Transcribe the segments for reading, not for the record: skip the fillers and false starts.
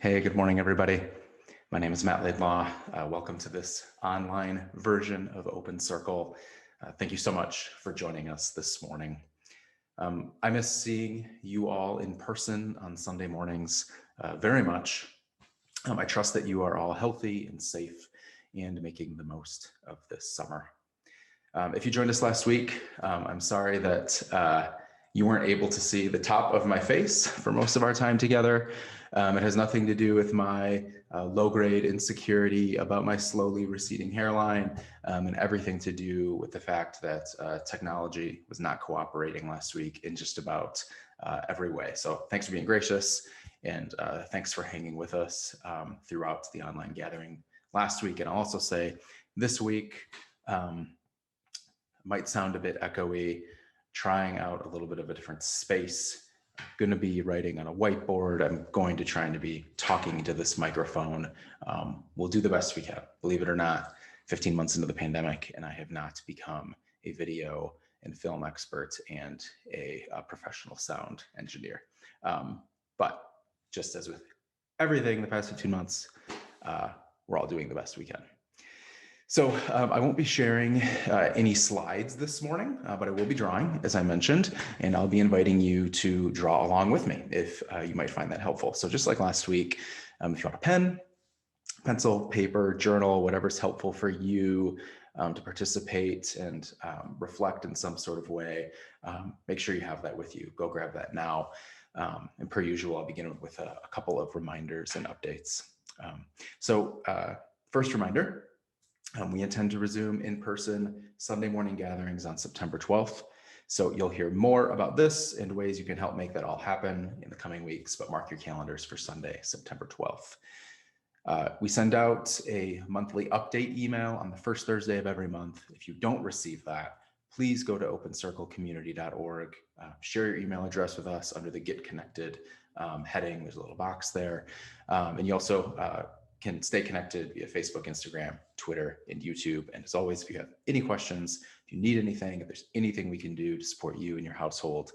Hey, good morning, everybody. My name is Matt Laidlaw. Welcome to this online version of Open Circle. Thank you so much for joining us this morning. I miss seeing you all in person on Sunday mornings very much. I trust that you are all healthy and safe and making the most of this summer. If you joined us last week, I'm sorry that you weren't able to see the top of my face for most of our time together. It has nothing to do with my low-grade insecurity about my slowly receding hairline and everything to do with the fact that technology was not cooperating last week in just about every way. So thanks for being gracious, and thanks for hanging with us throughout the online gathering last week. And I'll also say this week, might sound a bit echoey, trying out a little bit of a different space. I'm going to be writing on a whiteboard. I'm going to try to be talking into this microphone. We'll do the best we can. Believe it or not, 15 months into the pandemic, and I have not become a video and film expert and a professional sound engineer. But just as with everything the past 15 months, we're all doing the best we can. So I won't be sharing any slides this morning, but I will be drawing, as I mentioned, and I'll be inviting you to draw along with me if you might find that helpful. So just like last week, if you want a pen, pencil, paper, journal, whatever's helpful for you to participate and reflect in some sort of way, make sure you have that with you. Go grab that now. And per usual, I'll begin with a couple of reminders and updates. First reminder, we intend to resume in-person Sunday morning gatherings on September 12th. So you'll hear more about this and ways you can help make that all happen in the coming weeks, but mark your calendars for Sunday, September 12th. We send out a monthly update email on the first Thursday of every month. If you don't receive that, please go to opencirclecommunity.org, share your email address with us under the Get Connected heading. There's a little box there. And you also can stay connected via Facebook, Instagram, Twitter, and YouTube. And as always, if you have any questions, if you need anything, if there's anything we can do to support you and your household,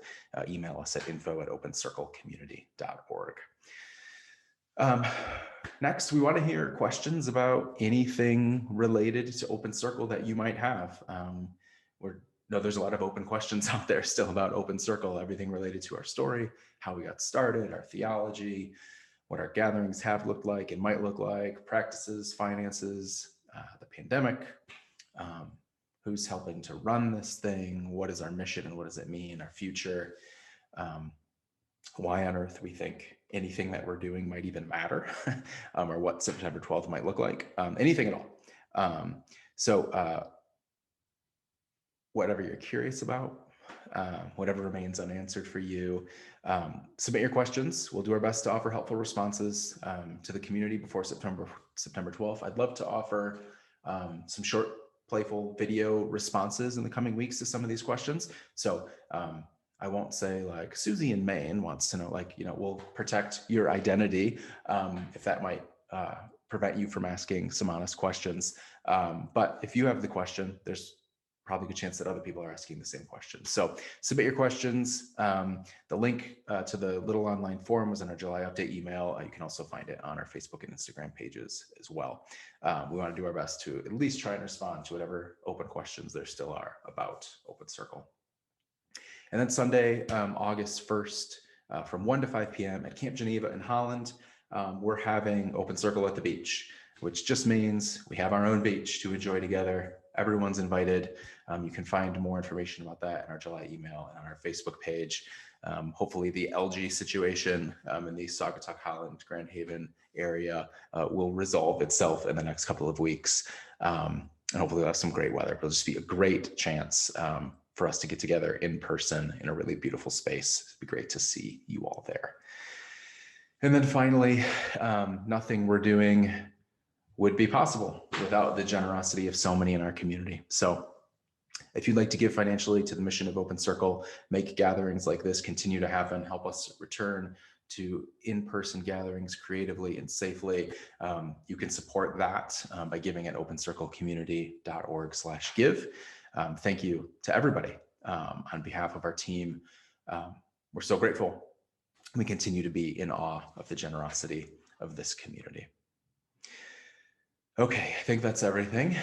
email us at info@opencirclecommunity.org. Next, we want to hear questions about anything related to Open Circle that you might have. There's a lot of open questions out there still about Open Circle, everything related to our story, how we got started, our theology, what our gatherings have looked like and might look like, practices, finances, the pandemic, who's helping to run this thing, what is our mission and what does it mean, our future, why on earth we think anything that we're doing might even matter, or what September 12th might look like, anything at all. Whatever you're curious about, whatever remains unanswered for you, submit your questions. We'll do our best to offer helpful responses to the community before September 12th. I'd love to offer some short, playful video responses in the coming weeks to some of these questions. So I won't say like Susie in Maine wants to know, we'll protect your identity if that might prevent you from asking some honest questions. But if you have the question, there's probably a good chance that other people are asking the same question. So submit your questions. The link to the little online forum was in our July update email. You can also find it on our Facebook and Instagram pages as well. We want to do our best to at least try and respond to whatever open questions there still are about Open Circle. And then Sunday, August 1st, from 1 to 5 p.m. at Camp Geneva in Holland, we're having Open Circle at the beach, which just means we have our own beach to enjoy together. Everyone's invited. You can find more information about that in our July email and on our Facebook page. Hopefully the algae situation in the Saugatuck, Holland, Grand Haven area will resolve itself in the next couple of weeks. And hopefully we'll have some great weather. It'll just be a great chance for us to get together in person in a really beautiful space. It'd be great to see you all there. And then finally, nothing we're doing would be possible without the generosity of so many in our community. So if you'd like to give financially to the mission of Open Circle, make gatherings like this continue to happen, help us return to in-person gatherings creatively and safely, you can support that by giving at opencirclecommunity.org/give. Thank you to everybody on behalf of our team. We're so grateful. We continue to be in awe of the generosity of this community. Okay, I think that's everything.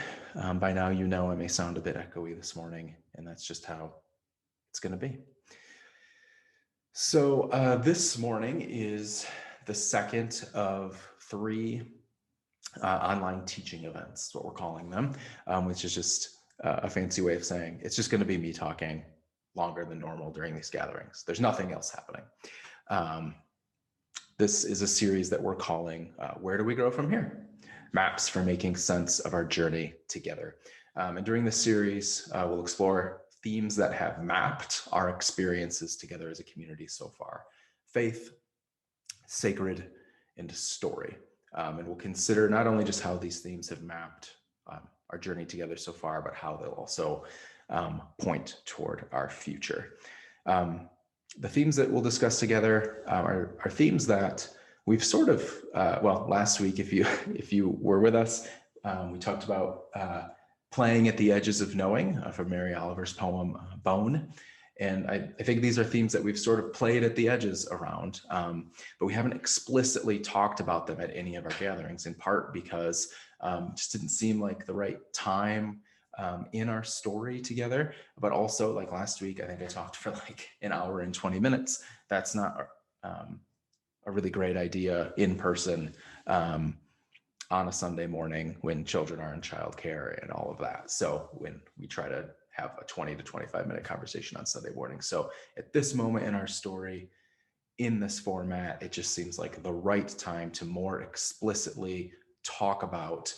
By now, you know I may sound a bit echoey this morning, and that's just how it's going to be. So this morning is the second of 3 online teaching events, what we're calling them, which is just a fancy way of saying it's just going to be me talking longer than normal during these gatherings. There's nothing else happening. This is a series that we're calling Where Do We Grow From Here? Maps for making sense of our journey together. And during this series, we'll explore themes that have mapped our experiences together as a community so far: faith, sacred, and story. And we'll consider not only just how these themes have mapped our journey together so far, but how they'll also point toward our future. The themes that we'll discuss together are themes that we've sort of, well, last week, if you were with us, we talked about playing at the edges of knowing from Mary Oliver's poem, Bone. And I think these are themes that we've sort of played at the edges around, but we haven't explicitly talked about them at any of our gatherings, in part because it just didn't seem like the right time in our story together. But also, like last week, I think I talked for like an hour and 20 minutes. That's not a really great idea in person on a Sunday morning when children are in childcare and all of that. So when we try to have a 20 to 25 minute conversation on Sunday morning. So at this moment in our story, in this format, it just seems like the right time to more explicitly talk about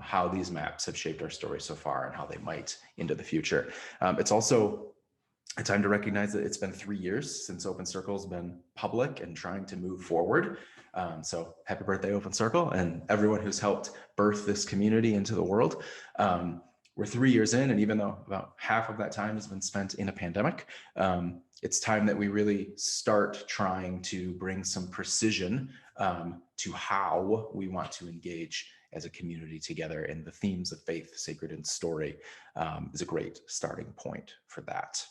how these maps have shaped our story so far and how they might into the future. It's also a time to recognize that it's been 3 years since Open Circle's been public and trying to move forward. So happy birthday, Open Circle, and everyone who's helped birth this community into the world. We're 3 years in, and even though about half of that time has been spent in a pandemic, it's time that we really start trying to bring some precision to how we want to engage as a community together. And the themes of faith, sacred, and story is a great starting point for that.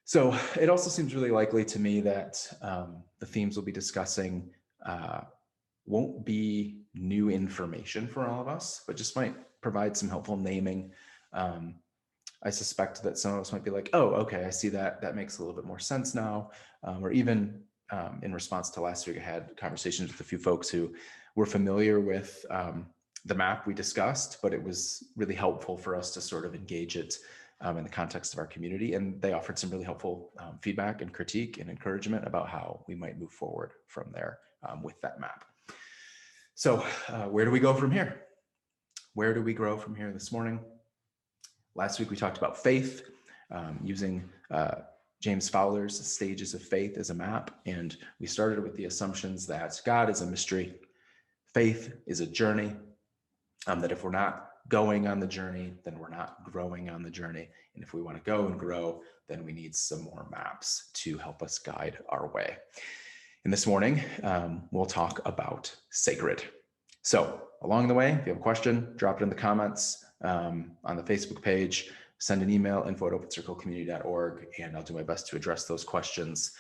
So it also seems really likely to me that the themes we'll be discussing won't be new information for all of us, but just might provide some helpful naming. I suspect that some of us might be like, oh, okay, I see that. That makes a little bit more sense now. Or even in response to last week, I had conversations with a few folks who were familiar with the map we discussed, but it was really helpful for us to sort of engage it in the context of our community. And they offered some really helpful feedback and critique and encouragement about how we might move forward from there with that map. So where do we go from here? Where do we grow from here this morning? Last week, we talked about faith, using James Fowler's Stages of Faith as a map. And we started with the assumptions that God is a mystery, faith is a journey, that if we're not going on the journey, then we're not growing on the journey. And if we want to go and grow, then we need some more maps to help us guide our way. And this morning, we'll talk about sacred. So along the way, if you have a question, drop it in the comments on the Facebook page, send an email, info@opencirclecommunity.org, and I'll do my best to address those questions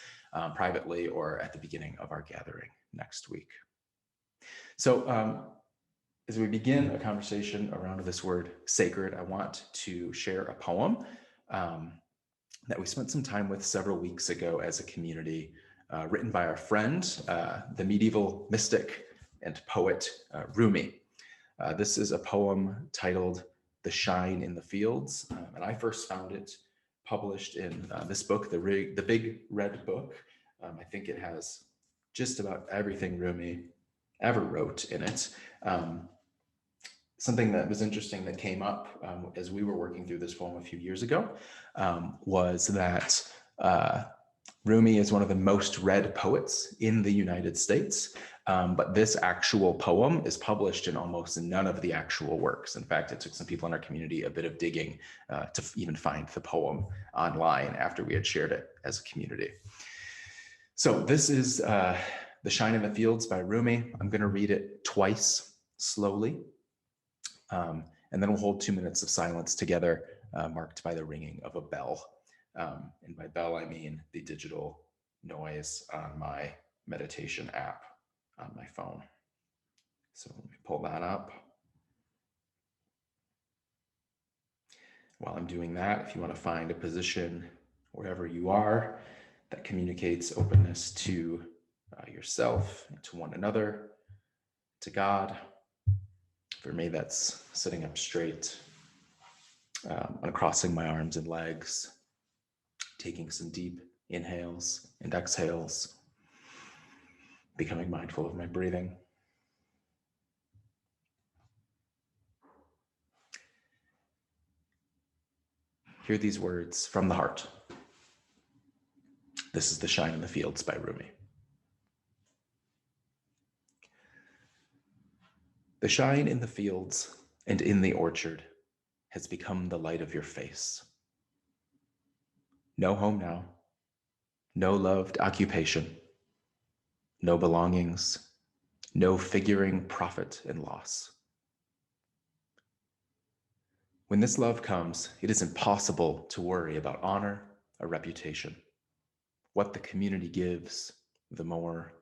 privately or at the beginning of our gathering next week. So as we begin a conversation around this word sacred, I want to share a poem that we spent some time with several weeks ago as a community, written by our friend, the medieval mystic and poet Rumi. This is a poem titled "The Shine in the Fields," and I first found it published in this book, the Big Red Book. I think it has just about everything Rumi ever wrote in it. Something that was interesting that came up as we were working through this poem a few years ago was that Rumi is one of the most read poets in the United States, but this actual poem is published in almost none of the actual works. In fact, it took some people in our community a bit of digging to even find the poem online after we had shared it as a community. So this is The Shine in the Fields by Rumi. I'm going to read it twice, slowly, and then we'll hold 2 minutes of silence together, marked by the ringing of a bell. And by bell, I mean the digital noise on my meditation app on my phone. So let me pull that up. While I'm doing that, if you want to find a position wherever you are that communicates openness to yourself, and to one another, to God. For me, that's sitting up straight, uncrossing my arms and legs, taking some deep inhales and exhales, becoming mindful of my breathing. Hear these words from the heart. This is The Shine in the Fields by Rumi. The shine in the fields and in the orchard has become the light of your face. No home now, no loved occupation, no belongings, no figuring profit and loss. When this love comes, it is impossible to worry about honor or reputation. What the community gives, the more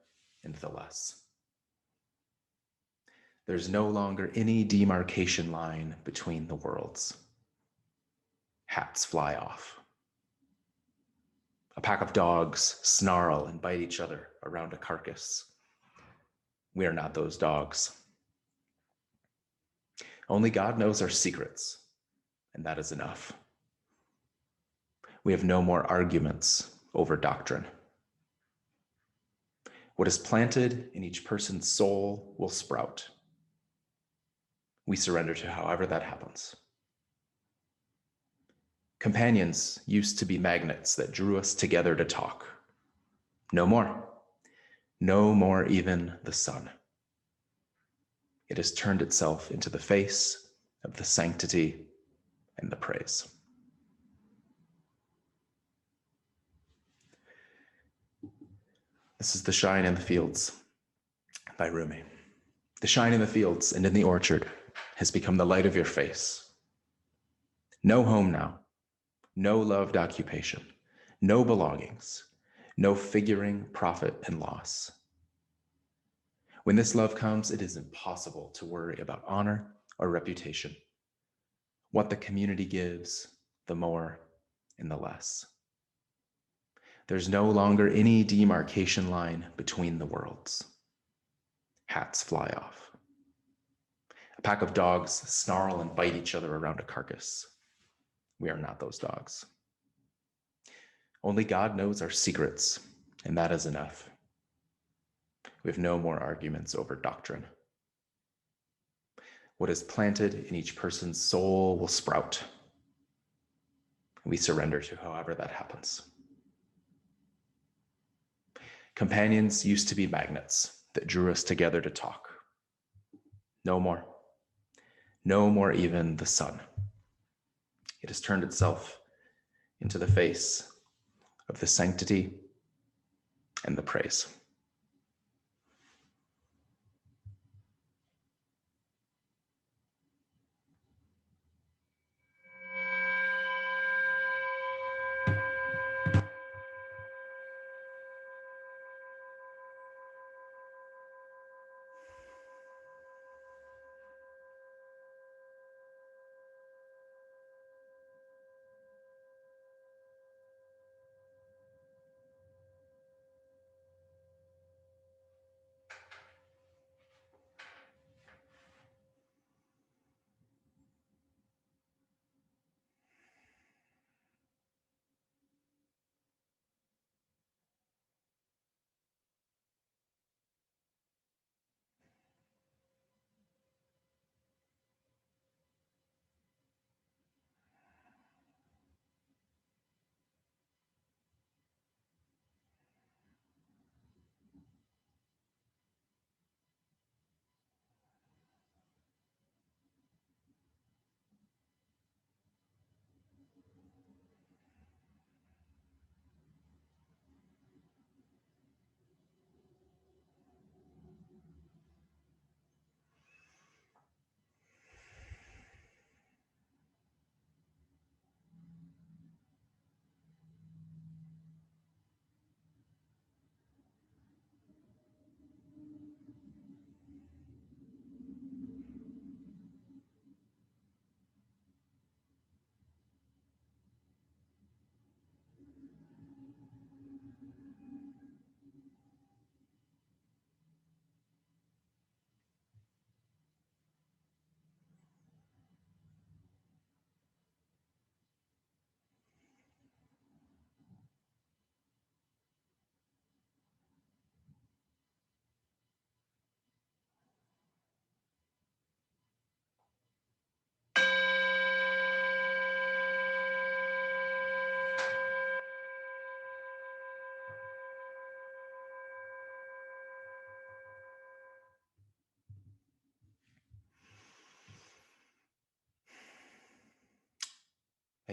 and the less. There's no longer any demarcation line between the worlds. Hats fly off. A pack of dogs snarl and bite each other around a carcass. We are not those dogs. Only God knows our secrets, and that is enough. We have no more arguments over doctrine. What is planted in each person's soul will sprout. We surrender to however that happens. Companions used to be magnets that drew us together to talk. No more. No more even the sun. It has turned itself into the face of the sanctity and the praise. This is The Shine in the Fields by Rumi. The shine in the fields and in the orchard has become the light of your face. No home now, no loved occupation, no belongings, no figuring profit and loss. When this love comes, it is impossible to worry about honor or reputation. What the community gives, the more and the less. There's no longer any demarcation line between the worlds. Hats fly off. A pack of dogs snarl and bite each other around a carcass. We are not those dogs. Only God knows our secrets, and that is enough. We have no more arguments over doctrine. What is planted in each person's soul will sprout. We surrender to however that happens. Companions used to be magnets that drew us together to talk. No more. No more even the sun. It has turned itself into the face of the sanctity and the praise.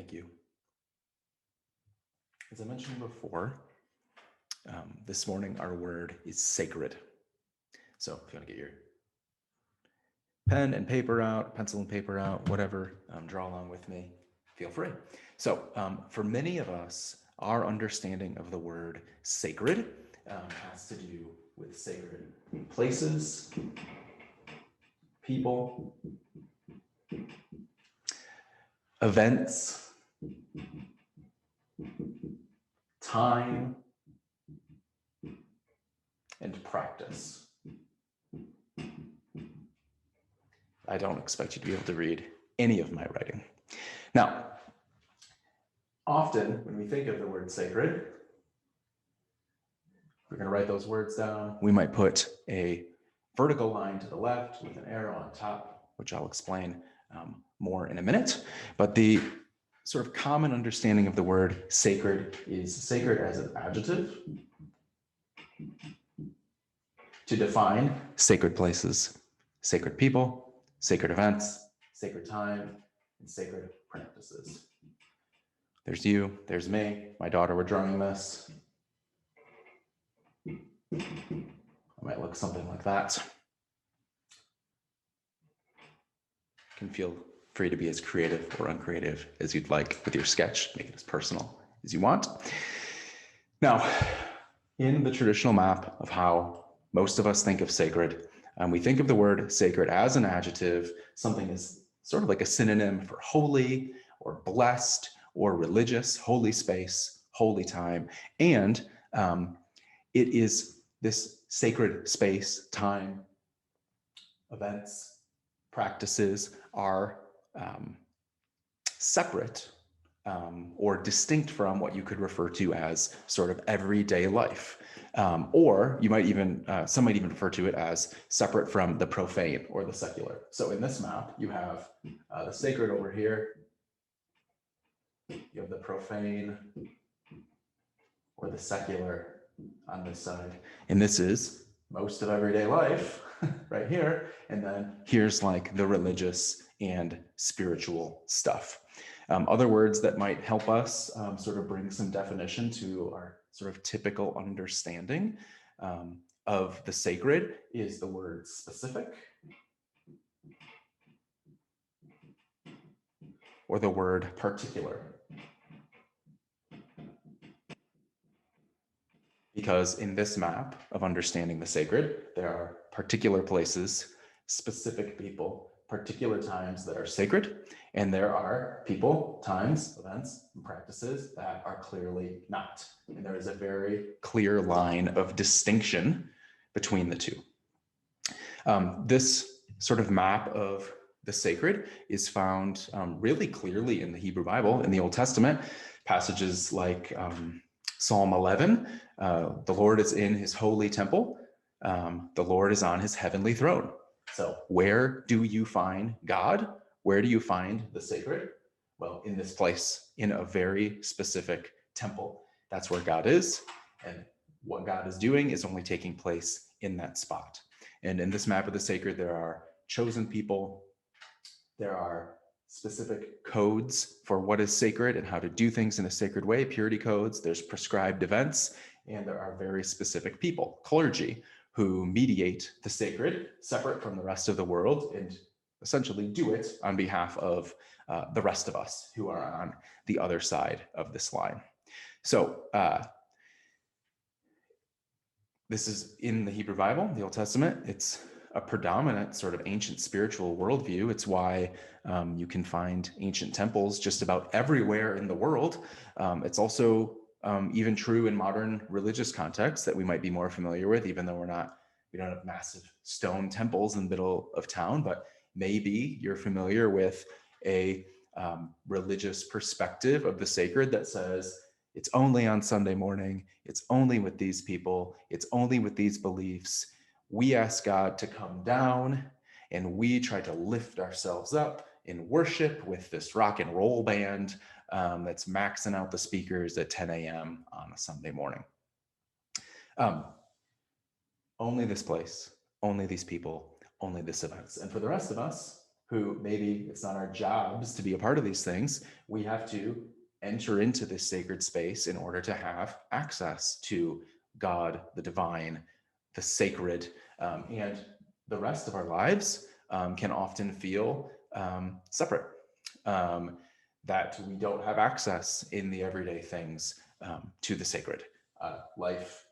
Thank you. As I mentioned before, this morning our word is sacred. So if you want to get your pen and paper out, pencil and paper out, whatever, draw along with me, feel free. So for many of us, our understanding of the word sacred has to do with sacred places, people, events, time, and practice. I don't expect you to be able to read any of my writing. Now, often when we think of the word sacred, we're going to write those words down. We might put a vertical line to the left with an arrow on top, which I'll explain more in a minute. But the sort of common understanding of the word sacred is sacred as an adjective to define sacred places, sacred people, sacred events, sacred time, and sacred practices. There's you, there's me, my daughter, we're drawing this. It might look something like that. You can feel free to be as creative or uncreative as you'd like with your sketch, make it as personal as you want. Now, in the traditional map of how most of us think of sacred, we think of the word sacred as an adjective. Something is sort of like a synonym for holy or blessed or religious, holy space, holy time. And it is this sacred space, time, events, practices are separate or distinct from what you could refer to as sort of everyday life. Or you might even, some might even refer to it as separate from the profane or the secular. So in this map, you have the sacred over here. You have the profane or the secular on this side. And this is most of everyday life right here. And then here's like the religious and spiritual stuff. Other words that might help us sort of bring some definition to our sort of typical understanding of the sacred is the word specific or the word particular. Because in this map of understanding the sacred, there are particular places, specific people, particular times that are sacred, and there are people, times, events, and practices that are clearly not. And there is a very clear line of distinction between the two. This sort of map of the sacred is found really clearly in the Hebrew Bible, in the Old Testament. Passages like Psalm 11, the Lord is in his holy temple. The Lord is on his heavenly throne. So where do you find God? Where do you find the sacred? Well, in this place, in a very specific temple. That's where God is. And what God is doing is only taking place in that spot. And in this map of the sacred, there are chosen people. There are specific codes for what is sacred and how to do things in a sacred way, purity codes. There's prescribed events, and there are very specific people, clergy, who mediate the sacred separate from the rest of the world and essentially do it on behalf of the rest of us who are on the other side of this line. So this is in the Hebrew Bible, the Old Testament. It's a predominant sort of ancient spiritual worldview. It's why you can find ancient temples just about everywhere in the world. It's also even true in modern religious contexts that we might be more familiar with, even though we don't have massive stone temples in the middle of town, but maybe you're familiar with a religious perspective of the sacred that says, it's only on Sunday morning, it's only with these people, it's only with these beliefs. We ask God to come down and we try to lift ourselves up in worship with this rock and roll band that's maxing out the speakers at 10 a.m. on a Sunday morning. Only this place, only these people, only this events. And for the rest of us, who maybe it's not our jobs to be a part of these things. We have to enter into this sacred space in order to have access to God, the divine, the sacred, and the rest of our lives can often feel separate, that we don't have access in the everyday things to the sacred. Life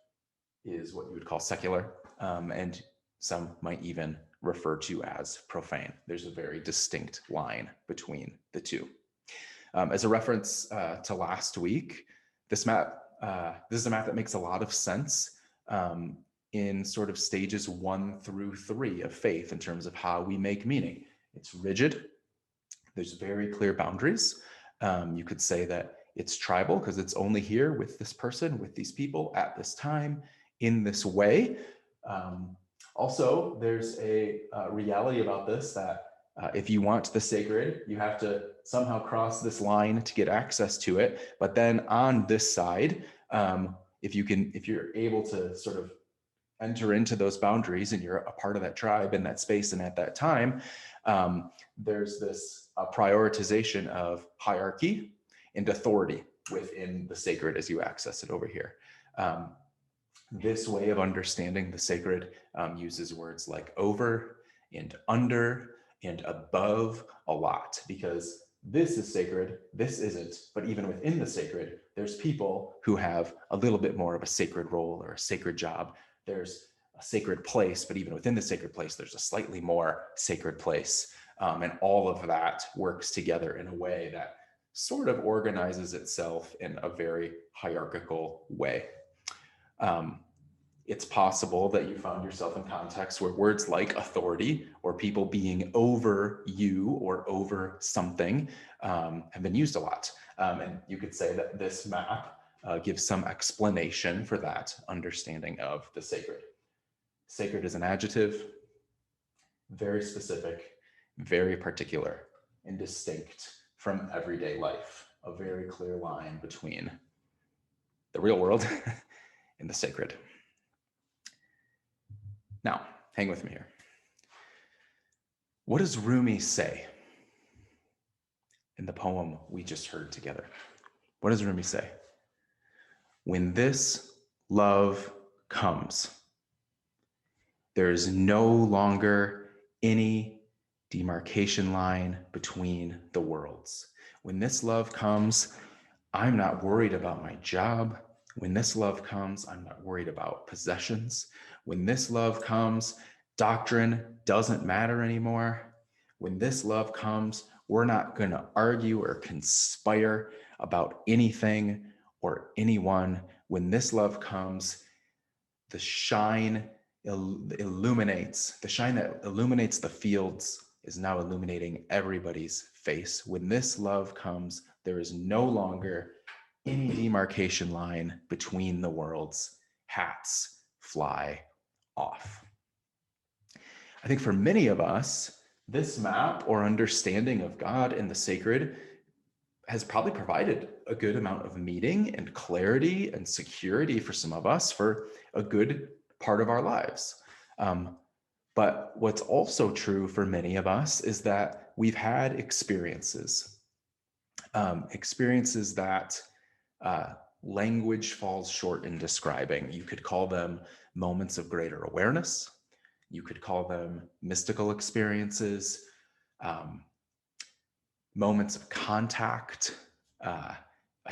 is what you would call secular, and some might even refer to as profane. There's a very distinct line between the two. As a reference to last week, this map, this is a map that makes a lot of sense in sort of stages 1 through 3 of faith in terms of how we make meaning. It's rigid. There's very clear boundaries. You could say that it's tribal because it's only here with this person, with these people at this time, in this way. Also, there's a reality about this that if you want the sacred, you have to somehow cross this line to get access to it. But then on this side, if you're able to sort of enter into those boundaries and you're a part of that tribe in that space and at that time, there's this prioritization of hierarchy and authority within the sacred as you access it over here. This way of understanding the sacred uses words like over and under and above a lot, because this is sacred, this isn't, but even within the sacred, there's people who have a little bit more of a sacred role or a sacred job. There's a sacred place, but even within the sacred place, there's a slightly more sacred place. And all of that works together in a way that sort of organizes itself in a very hierarchical way. It's possible that you found yourself in contexts where words like authority or people being over you or over something have been used a lot. And you could say that this map gives some explanation for that understanding of the sacred. Sacred is an adjective, very specific, very particular, and distinct from everyday life. A very clear line between the real world and the sacred. Now, hang with me here. What does Rumi say in the poem we just heard together? What does Rumi say? When this love comes, there is no longer any demarcation line between the worlds. When this love comes, I'm not worried about my job. When this love comes, I'm not worried about possessions. When this love comes, doctrine doesn't matter anymore. When this love comes, we're not going to argue or conspire about anything or anyone. When this love comes, the shine illuminates, the shine that illuminates the fields is now illuminating everybody's face. When this love comes, there is no longer any demarcation line between the worlds. Hats fly off. I think for many of us, this map or understanding of God and the sacred has probably provided a good amount of meaning and clarity and security for some of us for a good part of our lives. But what's also true for many of us is that we've had experiences that language falls short in describing. You could call them moments of greater awareness. You could call them mystical experiences, moments of contact, a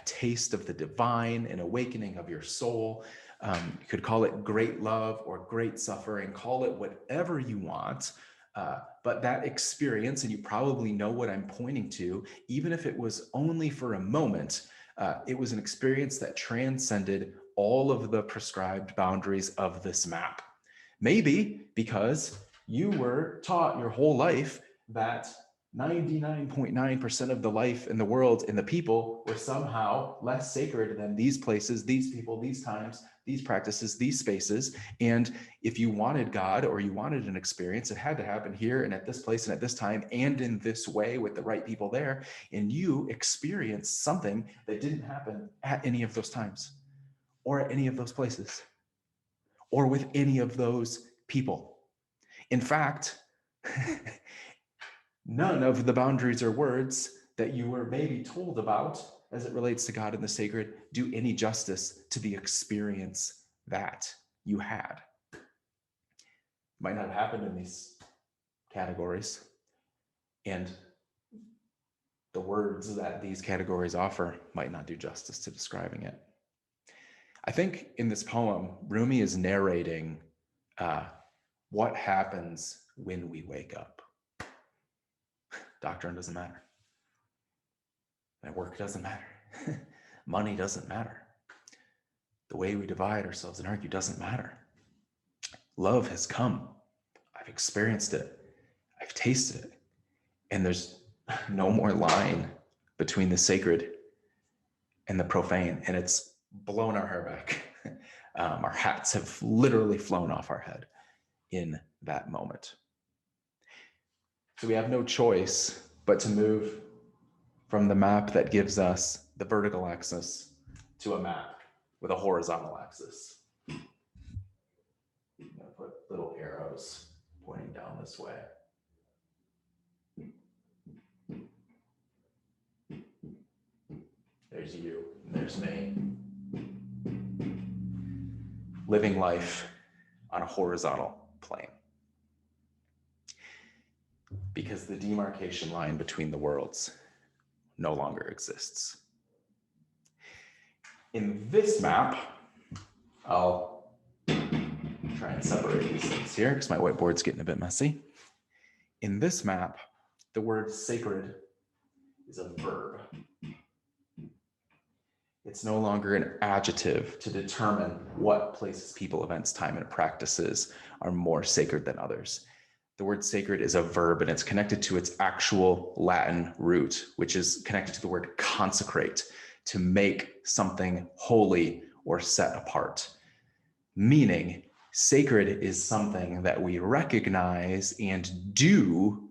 taste of the divine, an awakening of your soul. You could call it great love or great suffering, call it whatever you want. But that experience, and you probably know what I'm pointing to, even if it was only for a moment, it was an experience that transcended all of the prescribed boundaries of this map. Maybe because you were taught your whole life that 99.9% of the life in the world and the people were somehow less sacred than these places, these people, these times, these practices, these spaces. And if you wanted God or you wanted an experience, it had to happen here and at this place and at this time and in this way with the right people there. And you experienced something that didn't happen at any of those times or at any of those places or with any of those people. In fact, None of the boundaries or words that you were maybe told about as it relates to God and the sacred do any justice to the experience that you had. It might not have happened in these categories, and the words that these categories offer might not do justice to describing it. I think in this poem, Rumi is narrating what happens when we wake up. Doctrine doesn't matter. Work doesn't matter. Money doesn't matter. The way we divide ourselves and argue doesn't matter. Love has come. I've experienced it. I've tasted it. And there's no more line between the sacred and the profane. And it's blown our hair back. Our hats have literally flown off our head in that moment. So we have no choice but to move from the map that gives us the vertical axis to a map with a horizontal axis. I'm going to put little arrows pointing down this way. There's you, and there's me. Living life on a horizontal plane. Because the demarcation line between the worlds no longer exists. In this map, I'll try and separate these things here because my whiteboard's getting a bit messy. In this map, the word sacred is a verb. It's no longer an adjective to determine what places, people, events, time, and practices are more sacred than others. The word sacred is a verb, and it's connected to its actual Latin root, which is connected to the word consecrate, to make something holy or set apart. Meaning, sacred is something that we recognize and do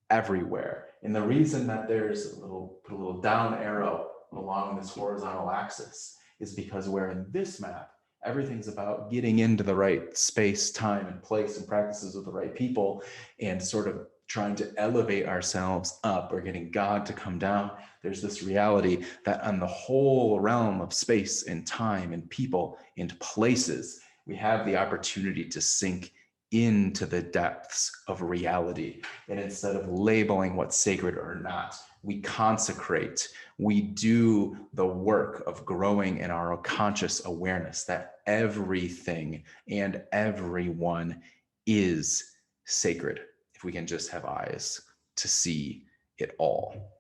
everywhere. And the reason that there's put a little down arrow along this horizontal axis is because where in this map, everything's about getting into the right space, time, and place and practices with the right people and sort of trying to elevate ourselves up or getting God to come down. There's this reality that on the whole realm of space and time and people and places, we have the opportunity to sink into the depths of reality. And instead of labeling what's sacred or not, we consecrate, we do the work of growing in our conscious awareness that everything and everyone is sacred, if we can just have eyes to see it all.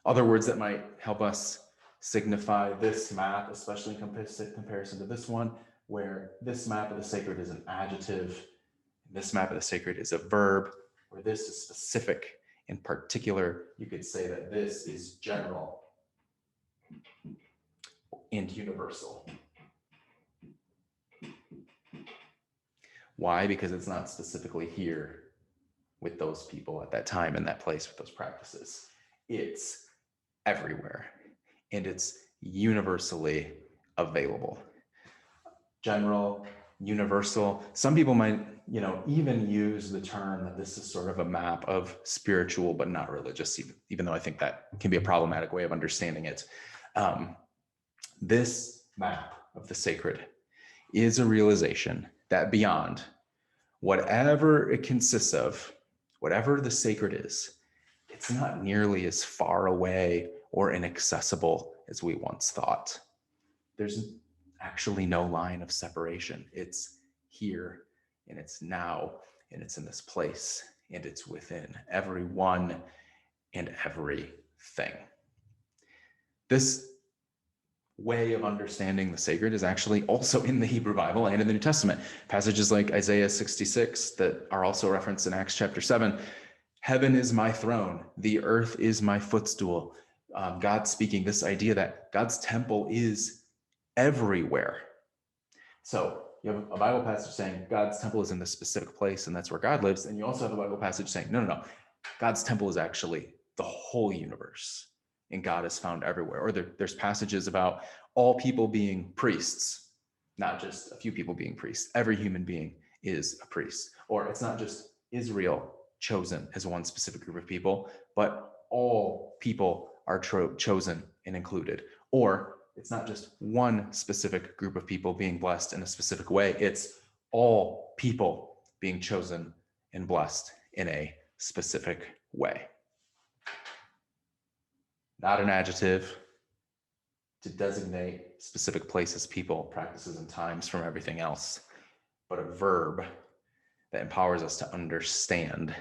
Other words that might help us signify this map, especially in comparison to this one, where this map of the sacred is an adjective, this map of the sacred is a verb, where this is specific. In particular, you could say that this is general and universal. Why? Because it's not specifically here with those people at that time in that place with those practices. It's everywhere, and it's universally available. General, universal. Some people might, even use the term that this is sort of a map of spiritual but not religious, even though I think that can be a problematic way of understanding it. This map of the sacred is a realization that beyond whatever it consists of, whatever the sacred is, it's not nearly as far away or inaccessible as we once thought. There's actually no line of separation. It's here, and it's now, and it's in this place, and it's within everyone and everything. This way of understanding the sacred is actually also in the Hebrew Bible and in the New Testament. Passages like Isaiah 66 that are also referenced in Acts chapter 7. Heaven is my throne, the earth is my footstool. God speaking this idea that God's temple is everywhere. So you have a Bible passage saying God's temple is in this specific place and that's where God lives. And you also have a Bible passage saying, no, God's temple is actually the whole universe and God is found everywhere. Or there's passages about all people being priests, not just a few people being priests. Every human being is a priest. Or it's not just Israel chosen as one specific group of people, but all people are chosen and included. Or it's not just one specific group of people being blessed in a specific way, it's all people being chosen and blessed in a specific way. Not an adjective to designate specific places, people, practices, and times from everything else, but a verb that empowers us to understand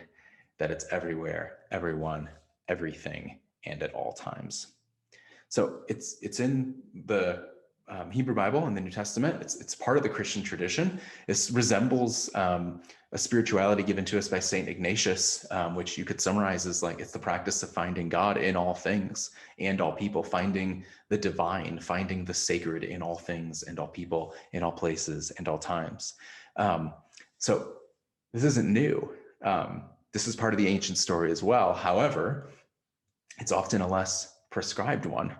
that it's everywhere, everyone, everything, and at all times. So it's in the Hebrew Bible in the New Testament. It's part of the Christian tradition. It resembles a spirituality given to us by Saint Ignatius, which you could summarize as like it's the practice of finding God in all things and all people, finding the divine, finding the sacred in all things and all people, in all places and all times. So this isn't new. This is part of the ancient story as well. However, it's often a less prescribed one,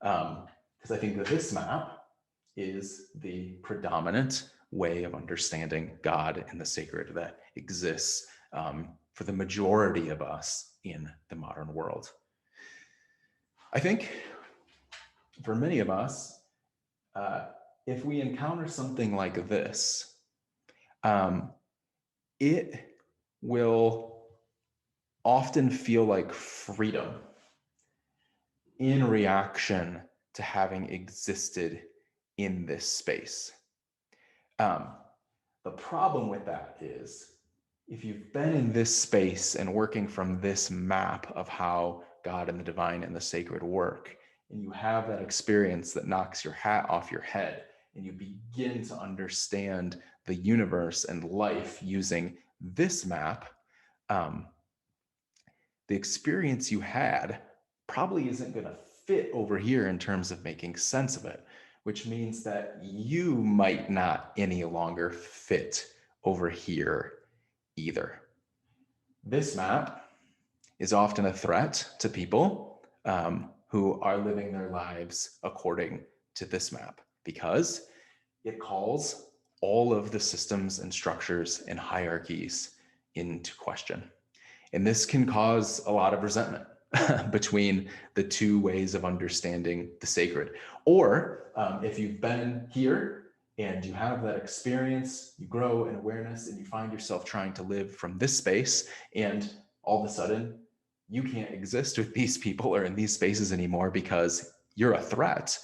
because I think that this map is the predominant way of understanding God and the sacred that exists for the majority of us in the modern world. I think for many of us, if we encounter something like this, it will often feel like freedom in reaction to having existed in this space. The problem with that is if you've been in this space and working from this map of how God and the divine and the sacred work, and you have that experience that knocks your hat off your head, and you begin to understand the universe and life using this map, the experience you had probably isn't going to fit over here in terms of making sense of it, which means that you might not any longer fit over here either. This map is often a threat to people who are living their lives according to this map, because it calls all of the systems and structures and hierarchies into question. And this can cause a lot of resentment between the two ways of understanding the sacred. Or if you've been here and you have that experience, you grow in awareness and you find yourself trying to live from this space, and all of a sudden you can't exist with these people or in these spaces anymore because you're a threat.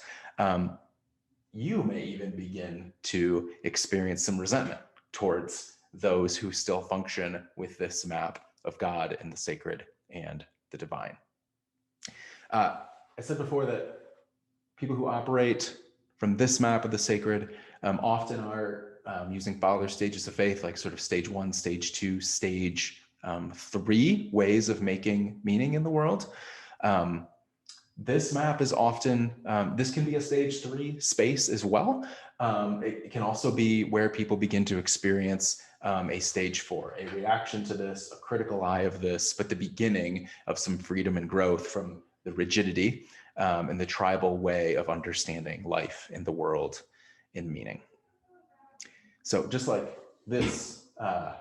You may even begin to experience some resentment towards those who still function with this map of God and the sacred and the divine. I said before that people who operate from this map of the sacred often are using father stages of faith, like sort of stage 1, stage 2, stage 3 ways of making meaning in the world. This map is often, this can be a stage 3 space as well. It can also be where people begin to experience a stage 4, a reaction to this, a critical eye of this, but the beginning of some freedom and growth from the rigidity and the tribal way of understanding life in the world in meaning. So just like this, I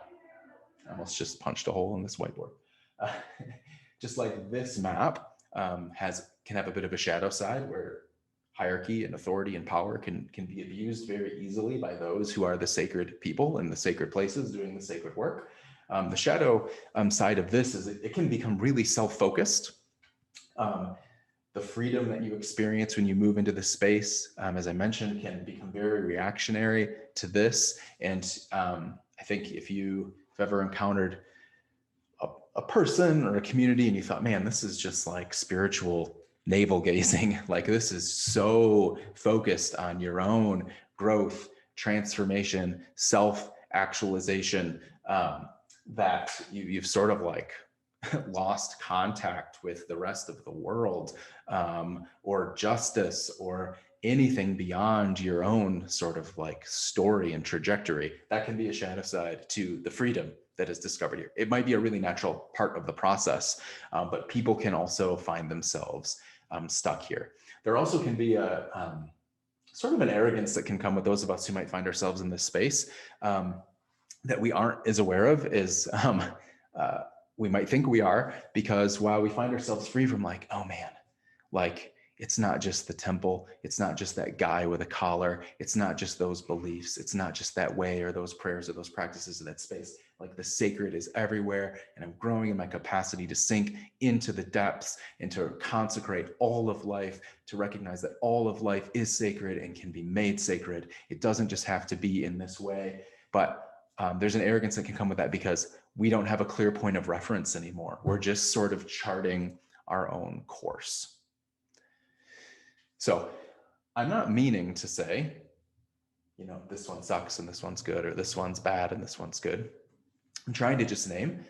almost just punched a hole in this whiteboard. Just like this map can have a bit of a shadow side where hierarchy and authority and power can be abused very easily by those who are the sacred people in the sacred places doing the sacred work. The shadow side of this is it can become really self-focused. The freedom that you experience when you move into the space, as I mentioned, can become very reactionary to this. And I think if you've ever encountered a person or a community and you thought, man, this is just like spiritual navel gazing, like this is so focused on your own growth, transformation, self-actualization, that you've sort of like lost contact with the rest of the world, or justice, or anything beyond your own sort of like story and trajectory. That can be a shadow side to the freedom that is discovered here. It might be a really natural part of the process, but people can also find themselves stuck here. There also can be a sort of an arrogance that can come with those of us who might find ourselves in this space that we aren't as aware of, is we might think we are, because while we find ourselves free from like, oh man, like it's not just the temple, it's not just that guy with a collar, it's not just those beliefs, it's not just that way or those prayers or those practices or that space. Like the sacred is everywhere, and I'm growing in my capacity to sink into the depths and to consecrate all of life, to recognize that all of life is sacred and can be made sacred. It doesn't just have to be in this way, but there's an arrogance that can come with that because we don't have a clear point of reference anymore. We're just sort of charting our own course. So I'm not meaning to say, this one sucks and this one's good, or this one's bad and this one's good. I'm trying to just name,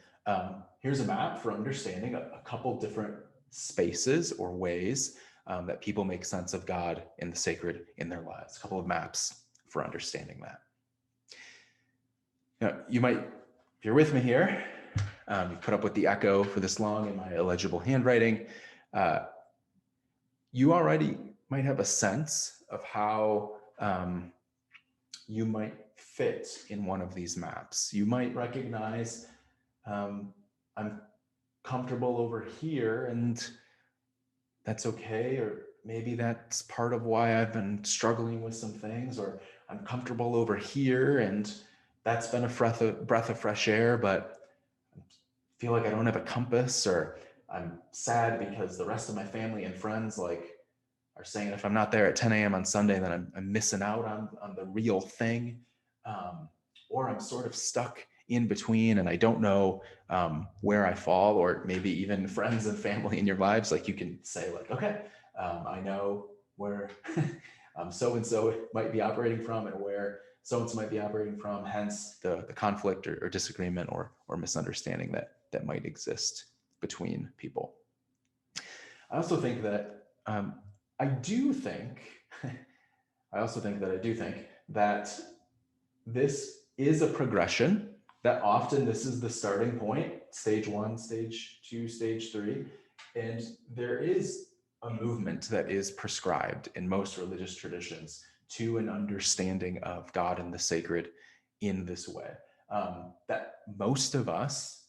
here's a map for understanding a couple different spaces or ways that people make sense of God and the sacred in their lives. A couple of maps for understanding that. You might, if you're with me here, you put up with the echo for this long in my illegible handwriting. You already might have a sense of how you might fit in one of these maps. You might recognize, I'm comfortable over here, and that's okay. Or maybe that's part of why I've been struggling with some things, or I'm comfortable over here, and that's been a breath of fresh air, but I feel like I don't have a compass, or I'm sad because the rest of my family and friends are saying if I'm not there at 10 a.m. on Sunday, then I'm missing out on the real thing. Or I'm sort of stuck in between and I don't know where I fall, or maybe even friends and family in your lives, like you can say like, okay, I know where so-and-so might be operating from and where so-and-so might be operating from, hence the conflict or disagreement or misunderstanding that might exist between people. I also think that I do think that this is a progression, that often this is the starting point, stage 1, stage 2, stage 3, and there is a movement that is prescribed in most religious traditions to an understanding of God and the sacred in this way, that most of us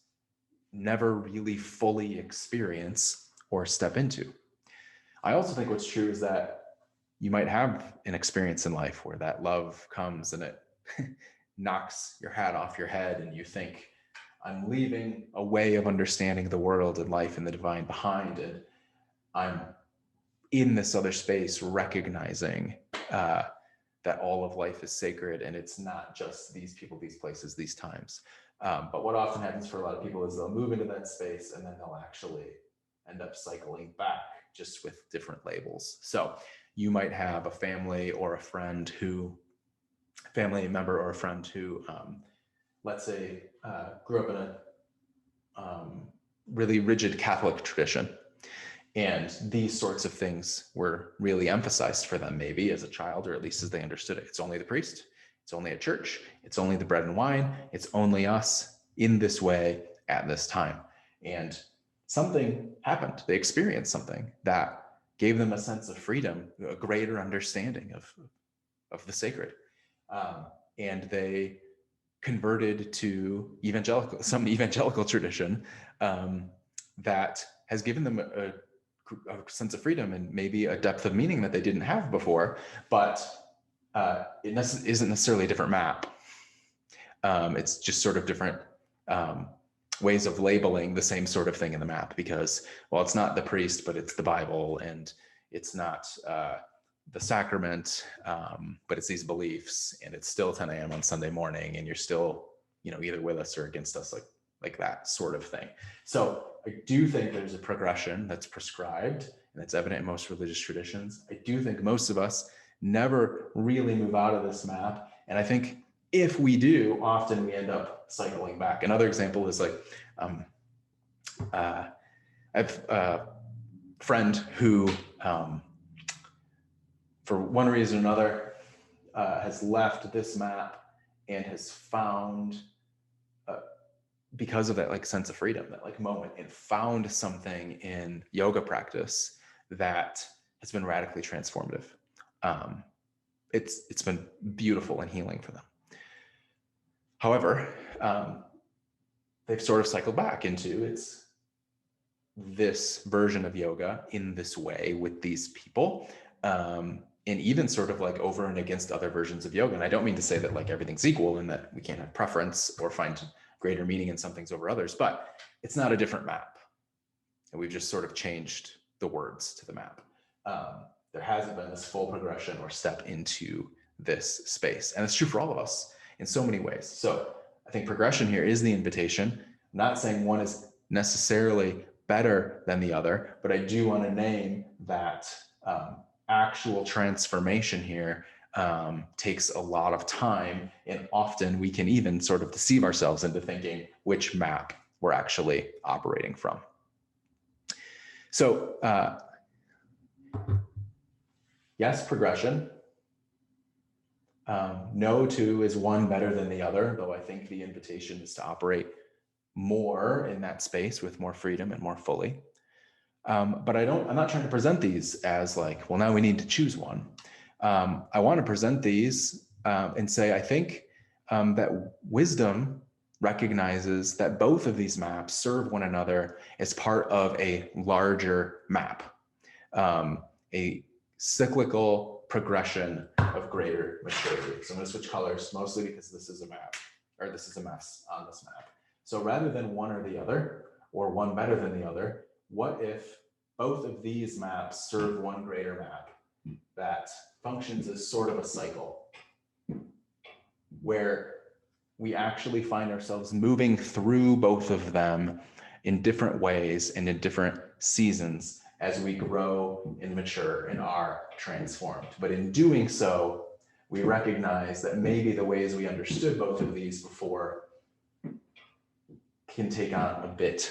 never really fully experience or step into. I also think what's true is that you might have an experience in life where that love comes and it knocks your hat off your head and you think, I'm leaving a way of understanding the world and life and the divine behind, and I'm in this other space recognizing that all of life is sacred and it's not just these people, these places, these times. But what often happens for a lot of people is they'll move into that space and then they'll actually end up cycling back, just with different labels. So you might have a family member or a friend who, let's say, grew up in a really rigid Catholic tradition. And these sorts of things were really emphasized for them, maybe as a child, or at least as they understood it. It's only the priest, it's only a church, it's only the bread and wine, it's only us in this way at this time. And something happened. They experienced something that gave them a sense of freedom, a greater understanding of the sacred. And they converted to some evangelical tradition that has given them a sense of freedom and maybe a depth of meaning that they didn't have before, but it isn't necessarily a different map. It's just sort of different ways of labeling the same sort of thing in the map, because, well, it's not the priest, but it's the Bible, and it's not the sacrament, but it's these beliefs, and it's still 10 a.m. on Sunday morning, and you're still, either with us or against us, like that sort of thing. So I do think there's a progression that's prescribed and that's evident in most religious traditions. I do think most of us never really move out of this map. And I think if we do, often we end up cycling back. Another example is I have a friend who, for one reason or another, has left this map and has found, because of that sense of freedom, that moment, and found something in yoga practice that has been radically transformative. It's been beautiful and healing for them. However, they've sort of cycled back into it's this version of yoga in this way with these people. And even sort of like over and against other versions of yoga. And I don't mean to say that like everything's equal and that we can't have preference or find greater meaning in some things over others, but it's not a different map. And we've just sort of changed the words to the map. There hasn't been this full progression or step into this space. And it's true for all of us in so many ways. So I think progression here is the invitation. I'm not saying one is necessarily better than the other, but I do want to name that actual transformation here takes a lot of time, and often we can even sort of deceive ourselves into thinking which map we're actually operating from. So yes, progression. No two is one better than the other, though I think the invitation is to operate more in that space with more freedom and more fully. But I'm not trying to present these as like, well, now we need to choose one. I want to present these and say, I think that wisdom recognizes that both of these maps serve one another as part of a larger map, a cyclical progression of greater maturity. So I'm going to switch colors mostly because this is a map, or this is a mess on this map. So rather than one or the other, or one better than the other, what if both of these maps serve one greater map that functions as sort of a cycle where we actually find ourselves moving through both of them in different ways and in different seasons as we grow and mature and are transformed. But in doing so, we recognize that maybe the ways we understood both of these before can take on a bit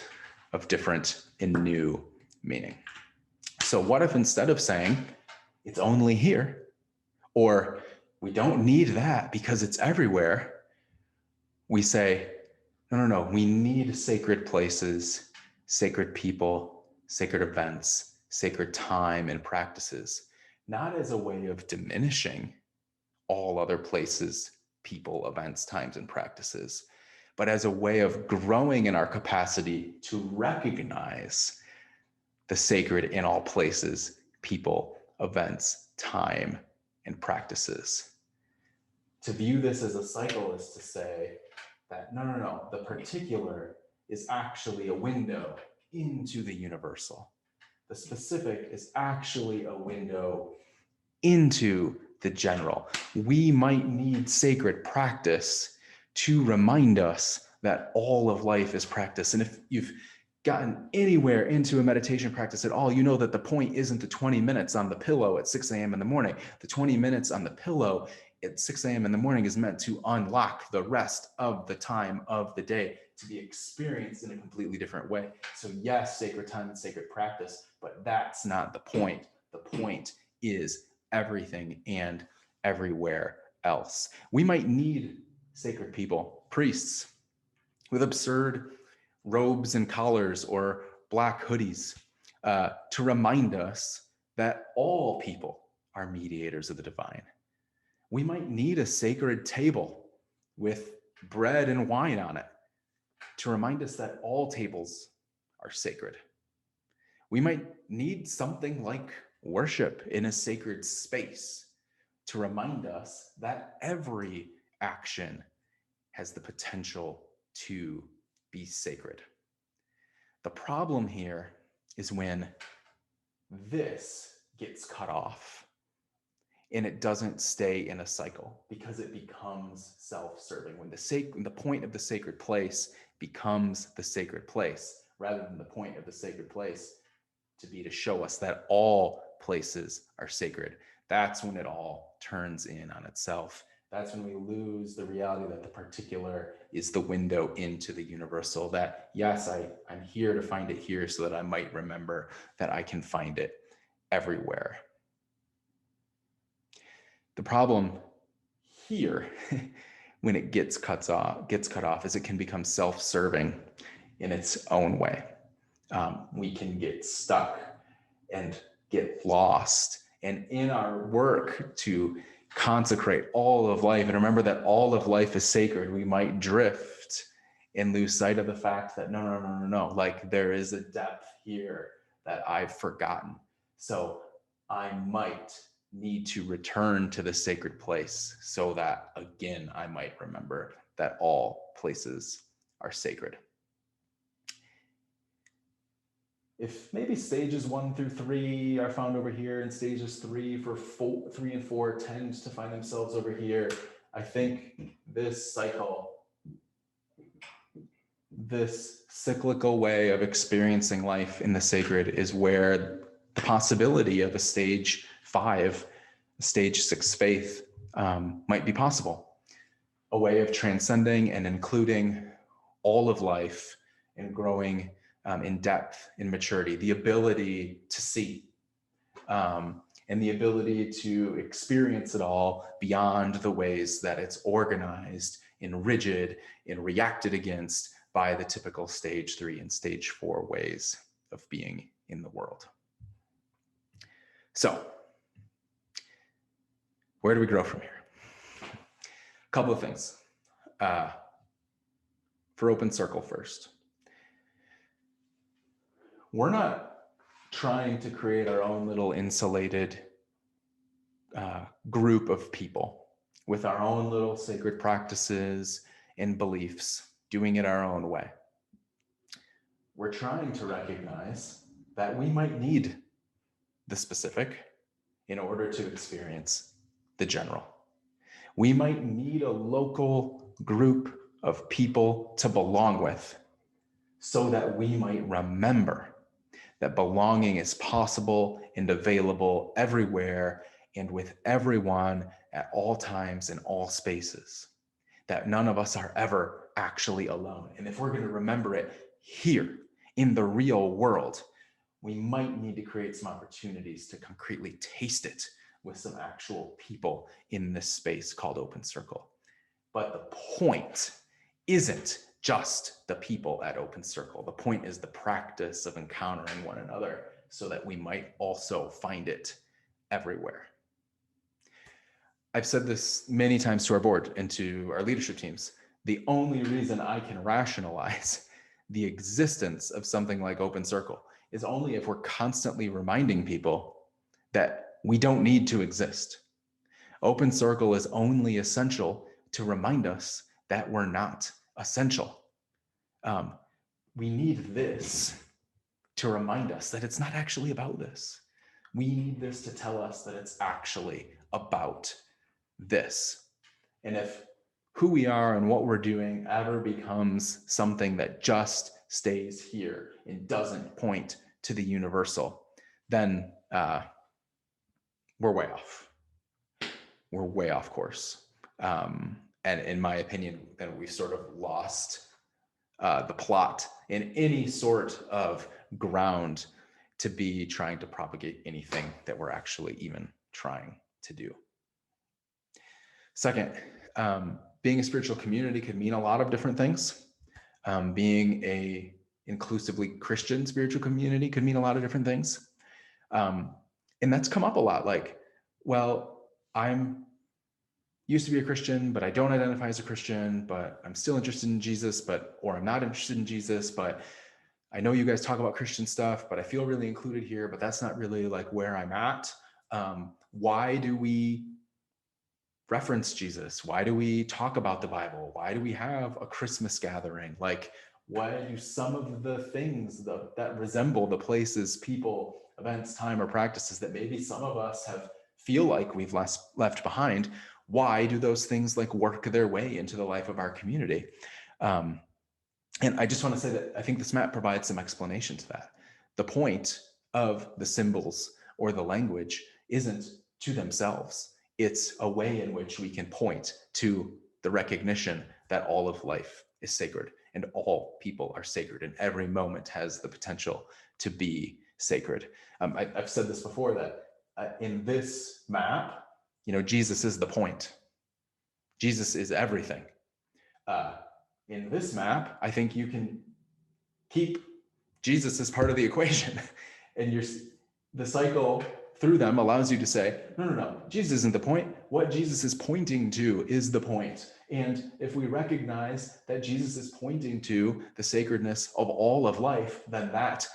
of different and new meaning. So what if instead of saying it's only here, or we don't need that because it's everywhere, we say, no, we need sacred places, sacred people, sacred events, sacred time and practices, not as a way of diminishing all other places, people, events, times, and practices, but as a way of growing in our capacity to recognize the sacred in all places, people, events, time, and practices. To view this as a cycle is to say that no, the particular is actually a window into the universal. The specific is actually a window into the general. We might need sacred practice to remind us that all of life is practice. And if you've gotten anywhere into a meditation practice at all, you know that the point isn't the 20 minutes on the pillow at 6 a.m. in the morning. The 20 minutes on the pillow at 6 a.m. in the morning is meant to unlock the rest of the time of the day to be experienced in a completely different way. So yes, sacred time and sacred practice, but that's not the point. The point is everything and everywhere else. We might need sacred people, priests with absurd robes and collars or black hoodies to remind us that all people are mediators of the divine. We might need a sacred table with bread and wine on it to remind us that all tables are sacred. We might need something like worship in a sacred space to remind us that every action has the potential to be sacred. The problem here is when this gets cut off and it doesn't stay in a cycle because it becomes self-serving. When the point of the sacred place becomes the sacred place, rather than the point of the sacred place to be to show us that all places are sacred. That's when it all turns in on itself. That's when we lose the reality that the particular is the window into the universal, that yes, I'm here to find it here so that I might remember that I can find it everywhere. The problem here when it gets cut off is it can become self-serving in its own way. We can get stuck and get lost. And in our work to consecrate all of life and remember that all of life is sacred, we might drift and lose sight of the fact that no, like there is a depth here that I've forgotten. So I might need to return to the sacred place so that again I might remember that all places are sacred. If maybe stages 1 through 3 are found over here and stages 3 and 4 tend to find themselves over here, I think this cyclical way of experiencing life in the sacred is where the possibility of a stage 5, a stage 6 faith might be possible. A way of transcending and including all of life and growing in depth, in maturity, the ability to see, and the ability to experience it all beyond the ways that it's organized and rigid and reacted against by the typical stage 3 and stage 4 ways of being in the world. So, where do we grow from here? A couple of things. For Open Circle first. We're not trying to create our own little insulated group of people with our own little sacred practices and beliefs, doing it our own way. We're trying to recognize that we might need the specific in order to experience the general. We might need a local group of people to belong with so that we might remember that belonging is possible and available everywhere and with everyone at all times in all spaces, that none of us are ever actually alone. And if we're going to remember it here in the real world, we might need to create some opportunities to concretely taste it with some actual people in this space called Open Circle. But the point isn't just the people at Open Circle. The point is the practice of encountering one another so that we might also find it everywhere. I've said this many times to our board and to our leadership teams. The only reason I can rationalize the existence of something like Open Circle is only if we're constantly reminding people that we don't need to exist. Open Circle is only essential to remind us that we're not essential. We need this to remind us that it's not actually about this. We need this to tell us that it's actually about this. And if who we are and what we're doing ever becomes something that just stays here and doesn't point to the universal, then we're way off. We're way off course. And in my opinion, then we've sort of lost the plot in any sort of ground to be trying to propagate anything that we're actually even trying to do. Second, being a spiritual community could mean a lot of different things. Being a inclusively Christian spiritual community could mean a lot of different things. And that's come up a lot. Like, well, I'm used to be a Christian, but I don't identify as a Christian, but I'm still interested in Jesus, or I'm not interested in Jesus, but I know you guys talk about Christian stuff, but I feel really included here, but that's not really like where I'm at. Why do we reference Jesus? Why do we talk about the Bible? Why do we have a Christmas gathering? Like, why do some of the things that resemble the places, people, events, time, or practices that maybe some of us feel like we've left behind, why do those things like work their way into the life of our community? And I just want to say that I think this map provides some explanation to that. The point of the symbols or the language isn't to themselves. It's a way in which we can point to the recognition that all of life is sacred and all people are sacred and every moment has the potential to be sacred. I've said this before that in this map, Jesus is the point. Jesus is everything. In this map, I think you can keep Jesus as part of the equation. And the cycle through them allows you to say, no, Jesus isn't the point. What Jesus is pointing to is the point. And if we recognize that Jesus is pointing to the sacredness of all of life, then that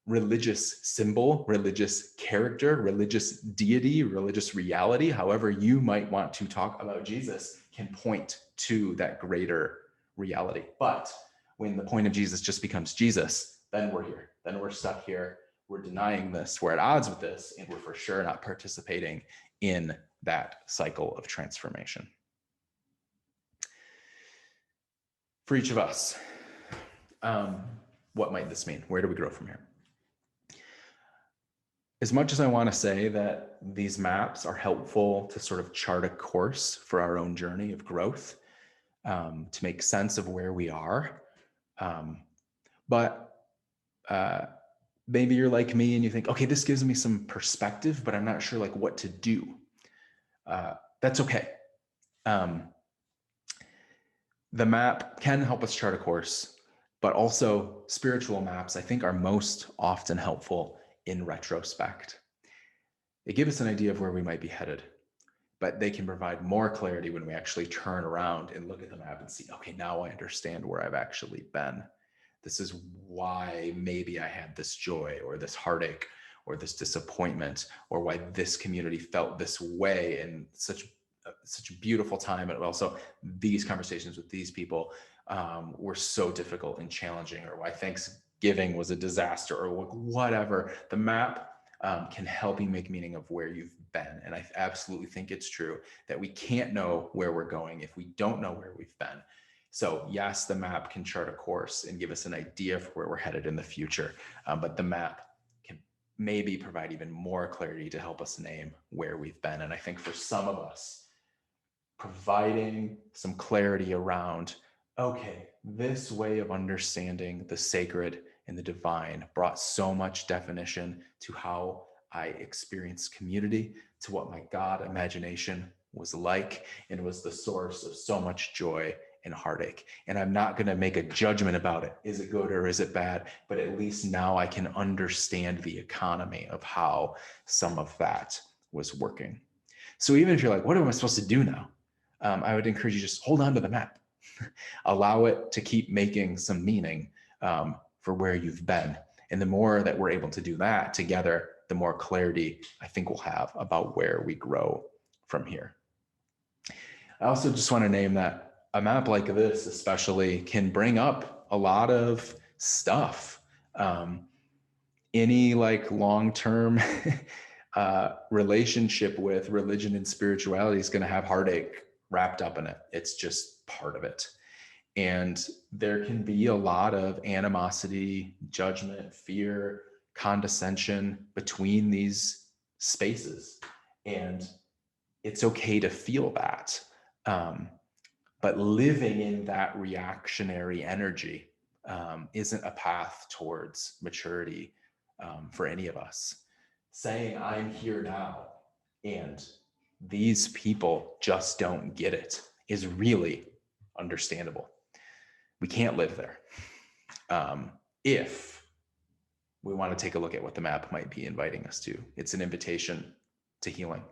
religious symbol, religious character, religious deity, religious reality, however you might want to talk about Jesus, can point to that greater reality. But when the point of Jesus just becomes Jesus, then we're here. Then we're stuck here. We're denying this. We're at odds with this, and we're for sure not participating in that cycle of transformation. For each of us, what might this mean? Where do we grow from here? As much as I want to say that these maps are helpful to sort of chart a course for our own journey of growth, to make sense of where we are, but maybe you're like me and you think, okay, this gives me some perspective, but I'm not sure like what to do. That's okay. The map can help us chart a course, but also spiritual maps, I think, are most often helpful in retrospect. They give us an idea of where we might be headed, but they can provide more clarity when we actually turn around and look at the map and see, okay, now I understand where I've actually been. This is why maybe I had this joy or this heartache or this disappointment, or why this community felt this way in such a beautiful time. And also these conversations with these people were so difficult and challenging, or why Thanksgiving was a disaster, or whatever. The map can help you make meaning of where you've been. And I absolutely think it's true that we can't know where we're going if we don't know where we've been. So yes, the map can chart a course and give us an idea for where we're headed in the future, but the map can maybe provide even more clarity to help us name where we've been. And I think for some of us, providing some clarity around, okay, this way of understanding the sacred and the divine brought so much definition to how I experienced community, to what my God imagination was like, and was the source of so much joy and heartache. And I'm not going to make a judgment about it. Is it good or is it bad? But at least now I can understand the economy of how some of that was working. So even if you're like, what am I supposed to do now? I would encourage you just hold on to the map. Allow it to keep making some meaning for where you've been. And the more that we're able to do that together, the more clarity I think we'll have about where we grow from here. I also just want to name that a map like this especially can bring up a lot of stuff. Any like long-term relationship with religion and spirituality is going to have heartache wrapped up in it. It's just part of it. And there can be a lot of animosity, judgment, fear, condescension between these spaces. And it's okay to feel that. But living in that reactionary energy isn't a path towards maturity for any of us. Saying, I'm here now, and these people just don't get it, is really understandable. We can't live there. If we want to take a look at what the map might be inviting us to, it's an invitation to healing.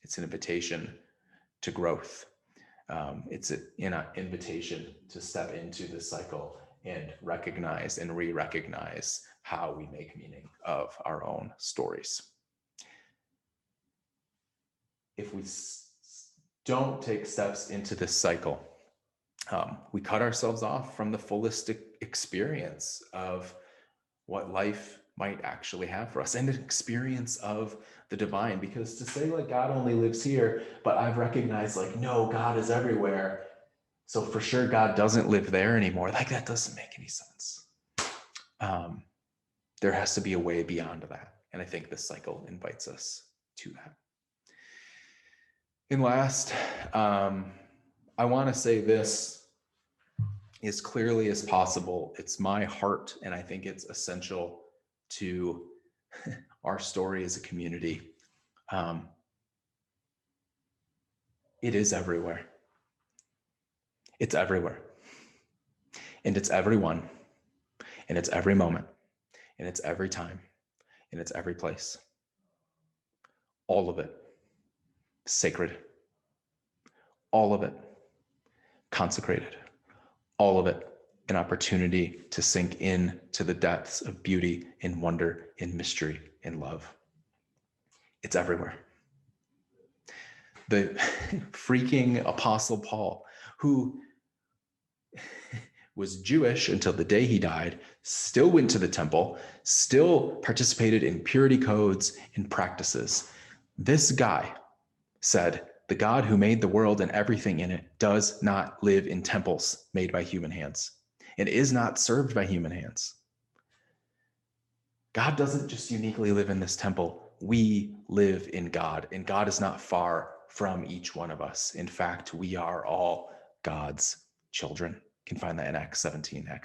It's an invitation to growth. It's an invitation to step into this cycle and recognize and re-recognize how we make meaning of our own stories. If we don't take steps into this cycle, we cut ourselves off from the fullest experience of what life might actually have for us, and an experience of the divine. Because to say like God only lives here, but I've recognized like, no, God is everywhere, so for sure God doesn't live there anymore, like that doesn't make any sense. There has to be a way beyond that, and I think this cycle invites us to that. And last, I want to say this as clearly as possible. It's my heart, and I think it's essential to our story as a community. It is everywhere. It's everywhere. And it's everyone. And it's every moment. And it's every time. And it's every place. All of it sacred. All of it consecrated, all of it an opportunity to sink in to the depths of beauty and wonder and mystery and love. It's everywhere. The freaking Apostle Paul, who was Jewish until the day he died, still went to the temple, still participated in purity codes and practices. This guy said, the God who made the world and everything in it does not live in temples made by human hands and is not served by human hands. God doesn't just uniquely live in this temple. We live in God, and God is not far from each one of us. In fact, we are all God's children. You can find that in Acts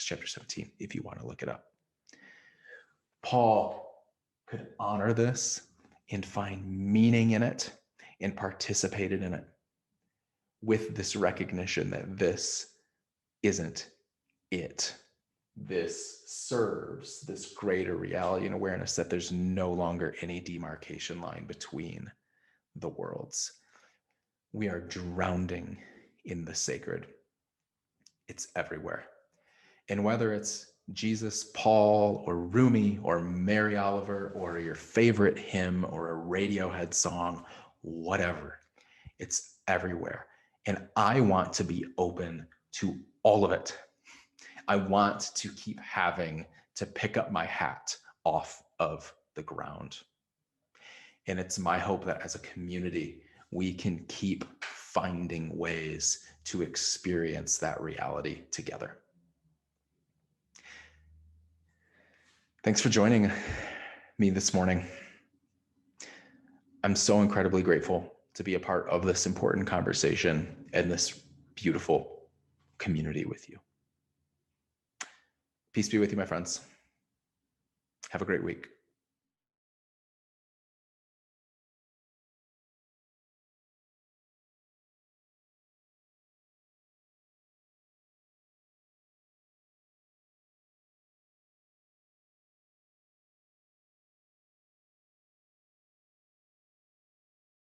chapter 17, if you want to look it up. Paul could honor this and find meaning in it and participated in it with this recognition that this isn't it. This serves this greater reality and awareness that there's no longer any demarcation line between the worlds. We are drowning in the sacred. It's everywhere. And whether it's Jesus, Paul, or Rumi, or Mary Oliver, or your favorite hymn, or a Radiohead song, whatever, it's everywhere. And I want to be open to all of it. I want to keep having to pick up my hat off of the ground. And it's my hope that as a community, we can keep finding ways to experience that reality together. Thanks for joining me this morning. I'm so incredibly grateful to be a part of this important conversation and this beautiful community with you. Peace be with you, my friends. Have a great week.